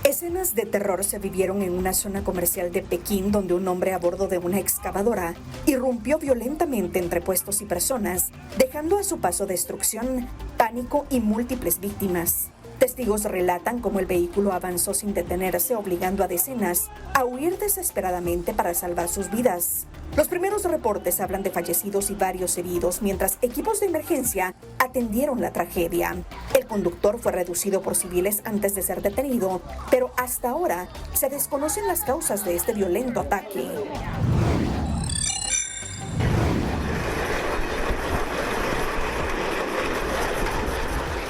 Speaker 8: Escenas de terror se vivieron en una zona comercial de Pekín, donde un hombre a bordo de una excavadora irrumpió violentamente entre puestos y personas, dejando a su paso destrucción, pánico y múltiples víctimas. Testigos relatan cómo el vehículo avanzó sin detenerse, obligando a decenas a huir desesperadamente para salvar sus vidas. Los primeros reportes hablan de fallecidos y varios heridos, mientras equipos de emergencia atendieron la tragedia. El conductor fue reducido por civiles antes de ser detenido, pero hasta ahora se desconocen las causas de este violento ataque.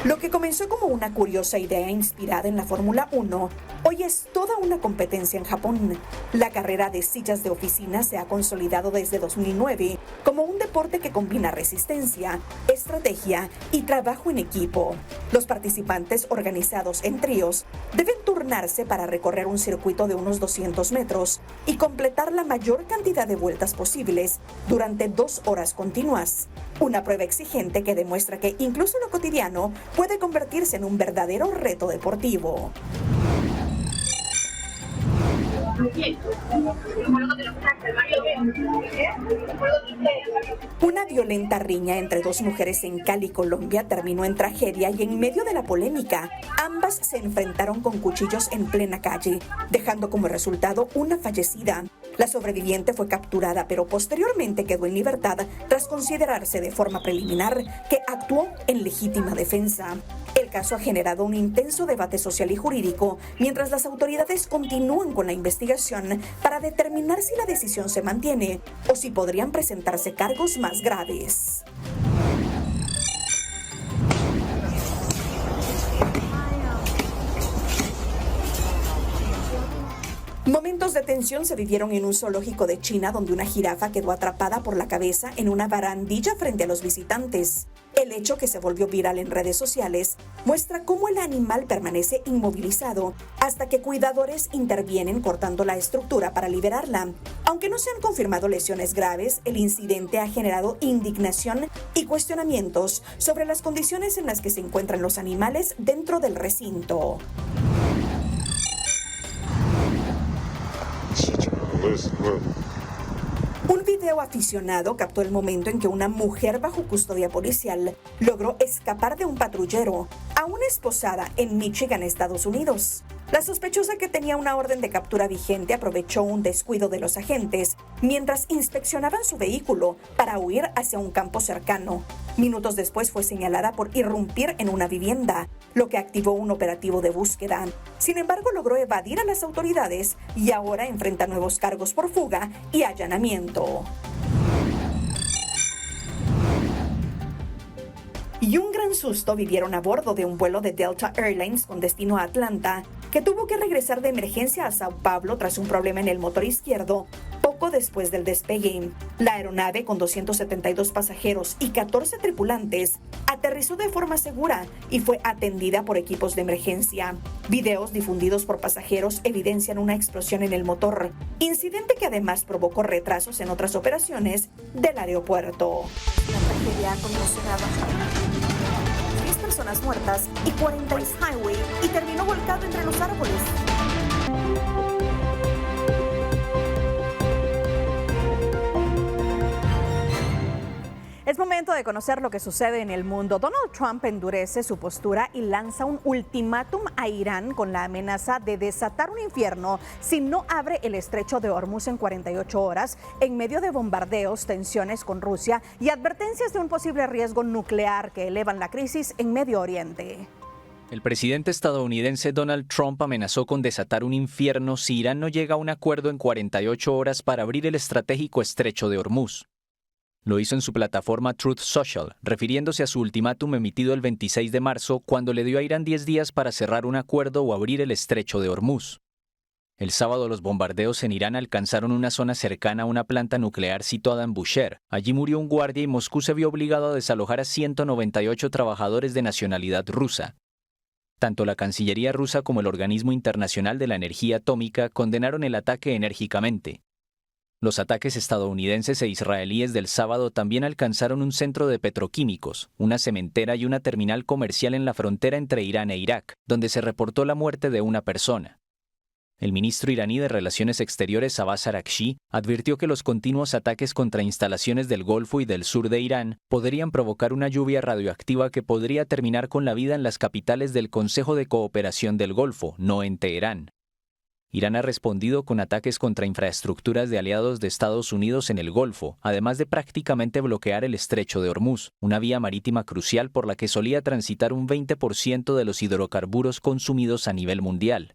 Speaker 8: Lo que comenzó como una curiosa idea inspirada en la Fórmula 1, hoy es toda una competencia en Japón. La carrera de sillas de oficina se ha consolidado desde 2009 como un deporte que combina resistencia, estrategia y trabajo en equipo. Los participantes, organizados en tríos, deben turnarse para recorrer un circuito de unos 200 metros y completar la mayor cantidad de vueltas posibles durante 2 horas continuas. Una prueba exigente que demuestra que incluso lo cotidiano puede convertirse en un verdadero reto deportivo. Una violenta riña entre 2 mujeres en Cali, Colombia, terminó en tragedia y en medio de la polémica, ambas se enfrentaron con cuchillos en plena calle, dejando como resultado una fallecida. La sobreviviente fue capturada, pero posteriormente quedó en libertad tras considerarse de forma preliminar que actuó en legítima defensa. El caso ha generado un intenso debate social y jurídico, mientras las autoridades continúan con la investigación para determinar si la decisión se mantiene o si podrían presentarse cargos más graves. Momentos de tensión se vivieron en un zoológico de China, donde una jirafa quedó atrapada por la cabeza en una barandilla frente a los visitantes. El hecho, que se volvió viral en redes sociales, muestra cómo el animal permanece inmovilizado hasta que cuidadores intervienen cortando la estructura para liberarla. Aunque no se han confirmado lesiones graves, el incidente ha generado indignación y cuestionamientos sobre las condiciones en las que se encuentran los animales dentro del recinto. Un video aficionado captó el momento en que una mujer bajo custodia policial logró escapar de un patrullero, aún esposada en Michigan, Estados Unidos. La sospechosa, que tenía una orden de captura vigente, aprovechó un descuido de los agentes mientras inspeccionaban su vehículo para huir hacia un campo cercano. Minutos después fue señalada por irrumpir en una vivienda, lo que activó un operativo de búsqueda. Sin embargo, logró evadir a las autoridades y ahora enfrenta nuevos cargos por fuga y allanamiento. Y un gran susto vivieron a bordo de un vuelo de Delta Airlines con destino a Atlanta, que tuvo que regresar de emergencia a Sao Paulo tras un problema en el motor izquierdo poco después del despegue. La aeronave, con 272 pasajeros y 14 tripulantes, aterrizó de forma segura y fue atendida por equipos de emergencia. Videos difundidos por pasajeros evidencian una explosión en el motor, incidente que además provocó retrasos en otras operaciones del aeropuerto. La tragedia ha conmocionado 10 personas muertas y 40 en highway y terminó volcado entre los árboles.
Speaker 1: Es momento de conocer lo que sucede en el mundo. Donald Trump endurece su postura y lanza un ultimátum a Irán con la amenaza de desatar un infierno si no abre el estrecho de Hormuz en 48 horas, en medio de bombardeos, tensiones con Rusia y advertencias de un posible riesgo nuclear que elevan la crisis en Medio Oriente.
Speaker 9: El presidente estadounidense Donald Trump amenazó con desatar un infierno si Irán no llega a un acuerdo en 48 horas para abrir el estratégico estrecho de Hormuz. Lo hizo en su plataforma Truth Social, refiriéndose a su ultimátum emitido el 26 de marzo, cuando le dio a Irán 10 días para cerrar un acuerdo o abrir el estrecho de Hormuz. El sábado, los bombardeos en Irán alcanzaron una zona cercana a una planta nuclear situada en Bushehr. Allí murió un guardia y Moscú se vio obligado a desalojar a 198 trabajadores de nacionalidad rusa. Tanto la Cancillería rusa como el Organismo Internacional de la Energía Atómica condenaron el ataque enérgicamente. Los ataques estadounidenses e israelíes del sábado también alcanzaron un centro de petroquímicos, una cementera y una terminal comercial en la frontera entre Irán e Irak, donde se reportó la muerte de una persona. El ministro iraní de Relaciones Exteriores, Abbas Araghchi, advirtió que los continuos ataques contra instalaciones del Golfo y del sur de Irán podrían provocar una lluvia radioactiva que podría terminar con la vida en las capitales del Consejo de Cooperación del Golfo, no en Teherán. Irán ha respondido con ataques contra infraestructuras de aliados de Estados Unidos en el Golfo, además de prácticamente bloquear el estrecho de Hormuz, una vía marítima crucial por la que solía transitar un 20% de los hidrocarburos consumidos a nivel mundial.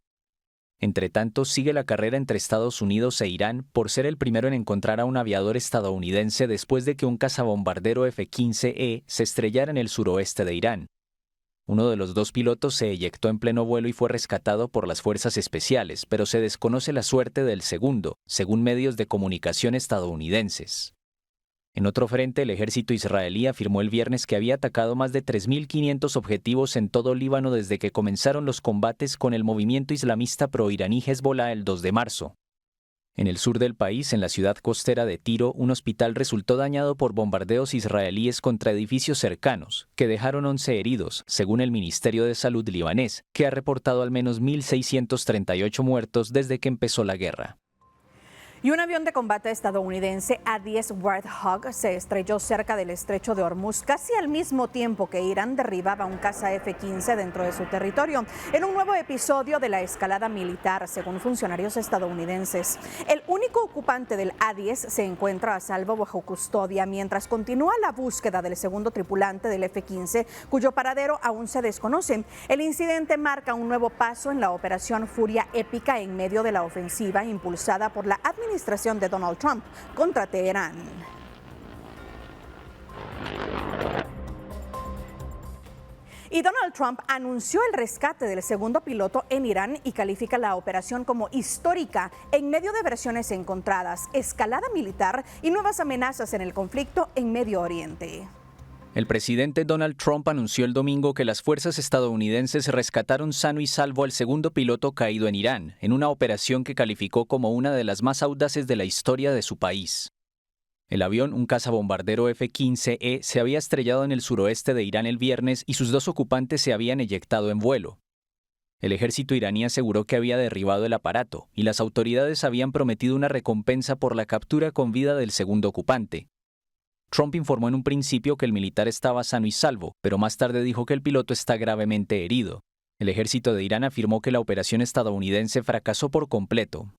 Speaker 9: Entretanto, sigue la carrera entre Estados Unidos e Irán por ser el primero en encontrar a un aviador estadounidense después de que un cazabombardero F-15E se estrellara en el suroeste de Irán. Uno de los dos pilotos se eyectó en pleno vuelo y fue rescatado por las fuerzas especiales, pero se desconoce la suerte del segundo, según medios de comunicación estadounidenses. En otro frente, el ejército israelí afirmó el viernes que había atacado más de 3.500 objetivos en todo Líbano desde que comenzaron los combates con el movimiento islamista proiraní Hezbollah el 2 de marzo. En el sur del país, en la ciudad costera de Tiro, un hospital resultó dañado por bombardeos israelíes contra edificios cercanos, que dejaron 11 heridos, según el Ministerio de Salud libanés, que ha reportado al menos 1.638 muertos desde que empezó la guerra.
Speaker 1: Y un avión de combate estadounidense A-10 Warthog se estrelló cerca del estrecho de Hormuz casi al mismo tiempo que Irán derribaba un caza F-15 dentro de su territorio, en un nuevo episodio de la escalada militar, según funcionarios estadounidenses. El único ocupante del A-10 se encuentra a salvo bajo custodia, mientras continúa la búsqueda del segundo tripulante del F-15, cuyo paradero aún se desconoce. El incidente marca un nuevo paso en la operación Furia Épica en medio de la ofensiva impulsada por la administración de Donald Trump contra Teherán. Y Donald Trump anunció el rescate del segundo piloto en Irán y califica la operación como histórica en medio de versiones encontradas, escalada militar y nuevas amenazas en el conflicto en Medio Oriente.
Speaker 9: El presidente Donald Trump anunció el domingo que las fuerzas estadounidenses rescataron sano y salvo al segundo piloto caído en Irán, en una operación que calificó como una de las más audaces de la historia de su país. El avión, un cazabombardero F-15E, se había estrellado en el suroeste de Irán el viernes y sus dos ocupantes se habían eyectado en vuelo. El ejército iraní aseguró que había derribado el aparato y las autoridades habían prometido una recompensa por la captura con vida del segundo ocupante. Trump informó en un principio que el militar estaba sano y salvo, pero más tarde dijo que el piloto está gravemente herido. El ejército de Irán afirmó que la operación estadounidense fracasó por completo.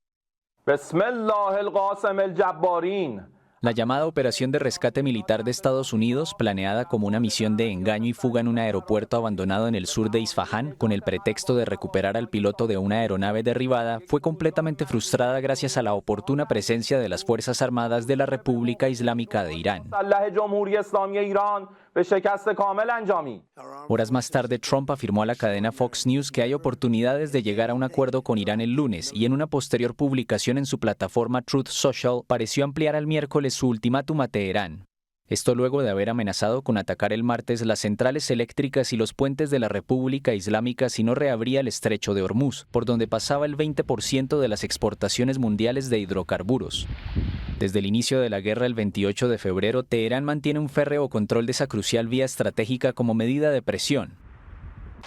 Speaker 9: La llamada Operación de Rescate Militar de Estados Unidos, planeada como una misión de engaño y fuga en un aeropuerto abandonado en el sur de Isfahán, con el pretexto de recuperar al piloto de una aeronave derribada, fue completamente frustrada gracias a la oportuna presencia de las Fuerzas Armadas de la República Islámica de Irán. Horas más tarde, Trump afirmó a la cadena Fox News que hay oportunidades de llegar a un acuerdo con Irán el lunes, y en una posterior publicación en su plataforma Truth Social pareció ampliar al miércoles su ultimátum a Teherán. Esto luego de haber amenazado con atacar el martes las centrales eléctricas y los puentes de la República Islámica si no reabría el estrecho de Hormuz, por donde pasaba el 20% de las exportaciones mundiales de hidrocarburos. Desde el inicio de la guerra el 28 de febrero, Teherán mantiene un férreo control de esa crucial vía estratégica como medida de presión.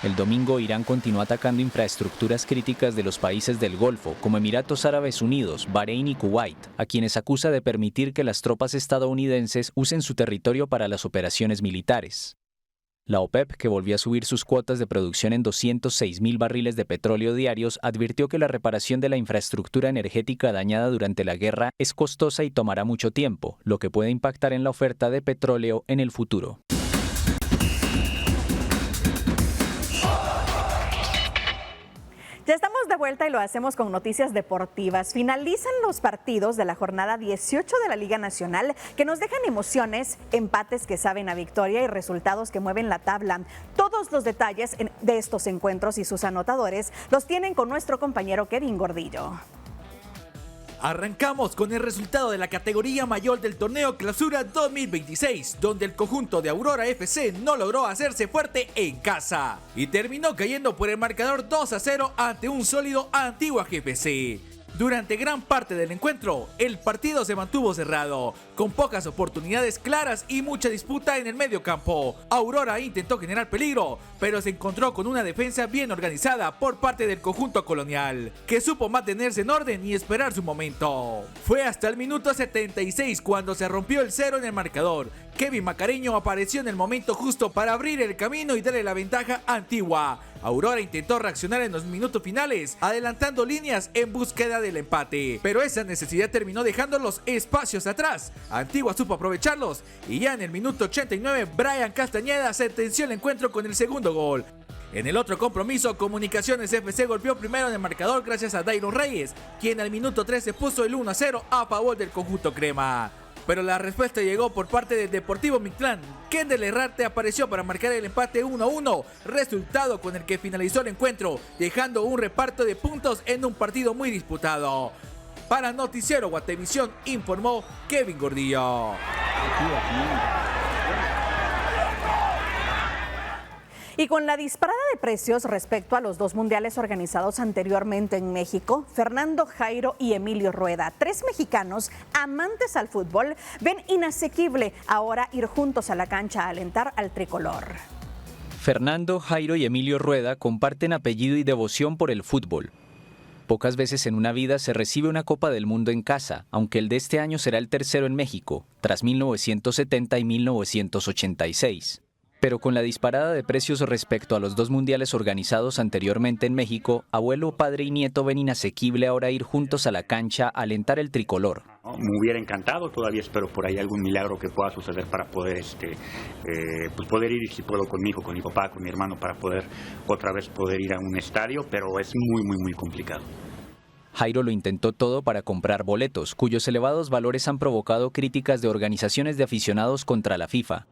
Speaker 9: El domingo, Irán continuó atacando infraestructuras críticas de los países del Golfo, como Emiratos Árabes Unidos, Bahrein y Kuwait, a quienes acusa de permitir que las tropas estadounidenses usen su territorio para las operaciones militares. La OPEP, que volvió a subir sus cuotas de producción en 206.000 barriles de petróleo diarios, advirtió que la reparación de la infraestructura energética dañada durante la guerra es costosa y tomará mucho tiempo, lo que puede impactar en la oferta de petróleo en el futuro.
Speaker 1: Ya estamos de vuelta y lo hacemos con noticias deportivas. Finalizan los partidos de la jornada 18 de la Liga Nacional que nos dejan emociones, empates que saben a victoria y resultados que mueven la tabla. Todos los detalles de estos encuentros y sus anotadores los tienen con nuestro compañero Kevin Gordillo.
Speaker 10: Arrancamos con el resultado de la categoría mayor del torneo Clausura 2026, donde el conjunto de Aurora FC no logró hacerse fuerte en casa y terminó cayendo por el marcador 2-0 ante un sólido Antigua GFC. Durante gran parte del encuentro, el partido se mantuvo cerrado, con pocas oportunidades claras y mucha disputa en el medio campo. Aurora intentó generar peligro, pero se encontró con una defensa bien organizada por parte del conjunto colonial, que supo mantenerse en orden y esperar su momento. Fue hasta el minuto 76 cuando se rompió el cero en el marcador. Kevin Macareño apareció en el momento justo para abrir el camino y darle la ventaja a Antigua. Aurora intentó reaccionar en los minutos finales, adelantando líneas en búsqueda del empate, pero esa necesidad terminó dejando los espacios atrás. Antigua supo aprovecharlos y ya en el minuto 89 Brian Castañeda sentenció el encuentro con el segundo gol. En el otro compromiso, Comunicaciones FC golpeó primero en el marcador gracias a Dairon Reyes, quien al minuto 13 puso el 1-0 a favor del conjunto crema. Pero la respuesta llegó por parte del Deportivo Mictlán. Kendel Herrarte apareció para marcar el empate 1-1, resultado con el que finalizó el encuentro, dejando un reparto de puntos en un partido muy disputado. Para Noticiero Guatevisión informó Kevin Gordillo.
Speaker 1: Y con la disparada de precios respecto a los dos mundiales organizados anteriormente en México, Fernando Jairo y Emilio Rueda, tres mexicanos amantes al fútbol, ven inasequible ahora ir juntos a la cancha a alentar al tricolor.
Speaker 9: Fernando, Jairo y Emilio Rueda comparten apellido y devoción por el fútbol. Pocas veces en una vida se recibe una Copa del Mundo en casa, aunque el de este año será el tercero en México, tras 1970 y 1986. Pero con la disparada de precios respecto a los dos mundiales organizados anteriormente en México, abuelo, padre y nieto ven inasequible ahora ir juntos a la cancha a alentar el tricolor.
Speaker 11: Me hubiera encantado, todavía espero por ahí algún milagro que pueda suceder para poder poder ir, si puedo, con mi hijo, con mi papá, con mi hermano, para poder otra vez poder ir a un estadio, pero es muy complicado.
Speaker 9: Jairo lo intentó todo para comprar boletos, cuyos elevados valores han provocado críticas de organizaciones de aficionados contra la FIFA.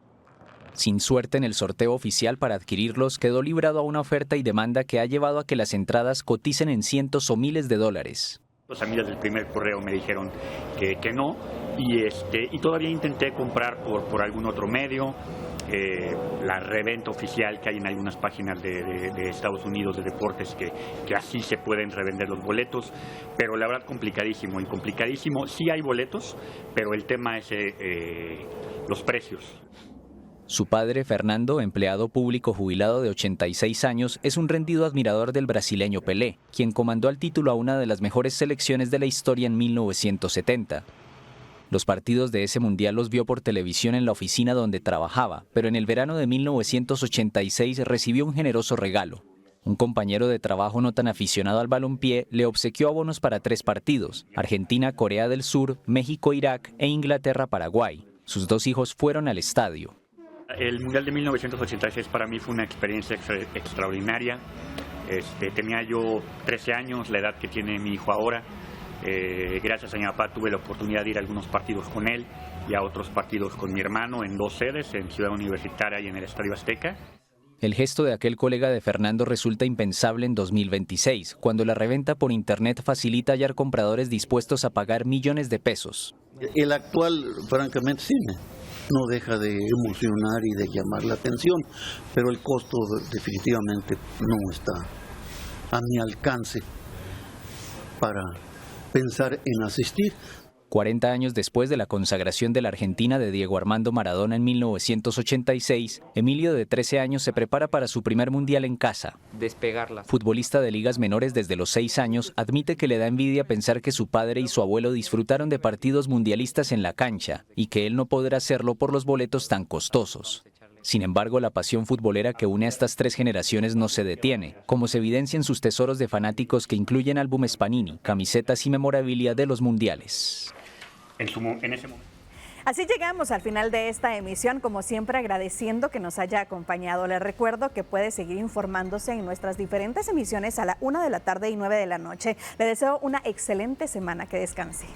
Speaker 9: Sin suerte en el sorteo oficial para adquirirlos, quedó librado a una oferta y demanda que ha llevado a que las entradas coticen en cientos o miles de dólares.
Speaker 11: Los amigos del primer correo me dijeron que no, y todavía intenté comprar por algún otro medio, la reventa oficial que hay en algunas páginas de Estados Unidos de deportes que así se pueden revender los boletos, pero la verdad complicadísimo, sí hay boletos, pero el tema es los precios.
Speaker 9: Su padre, Fernando, empleado público jubilado de 86 años, es un rendido admirador del brasileño Pelé, quien comandó al título a una de las mejores selecciones de la historia en 1970. Los partidos de ese mundial los vio por televisión en la oficina donde trabajaba, pero en el verano de 1986 recibió un generoso regalo. Un compañero de trabajo no tan aficionado al balompié le obsequió abonos para 3 partidos: Argentina, Corea del Sur, México, Irak e Inglaterra, Paraguay. Sus 2 hijos fueron al estadio.
Speaker 11: El Mundial de 1986 para mí fue una experiencia extraordinaria. Tenía yo 13 años, la edad que tiene mi hijo ahora. Gracias a mi papá tuve la oportunidad de ir a algunos partidos con él y a otros partidos con mi hermano en 2 sedes, en Ciudad Universitaria y en el Estadio Azteca.
Speaker 9: El gesto de aquel colega de Fernando resulta impensable en 2026, cuando la reventa por internet facilita hallar compradores dispuestos a pagar millones de pesos.
Speaker 12: El actual, francamente, sí, no deja de emocionar y de llamar la atención, pero el costo definitivamente no está a mi alcance para pensar en asistir.
Speaker 9: 40 años después de la consagración de la Argentina de Diego Armando Maradona en 1986, Emilio, de 13 años, se prepara para su primer mundial en casa. Futbolista de ligas menores desde los 6 años, admite que le da envidia pensar que su padre y su abuelo disfrutaron de partidos mundialistas en la cancha y que él no podrá hacerlo por los boletos tan costosos. Sin embargo, la pasión futbolera que une a estas 3 generaciones no se detiene, como se evidencia en sus tesoros de fanáticos que incluyen álbumes Panini, camisetas y memorabilia de los mundiales.
Speaker 11: En ese momento.
Speaker 1: Así llegamos al final de esta emisión, como siempre agradeciendo que nos haya acompañado. Les recuerdo que puede seguir informándose en nuestras diferentes emisiones a la 1 de la tarde y 9 de la noche. Le deseo una excelente semana, que descanse.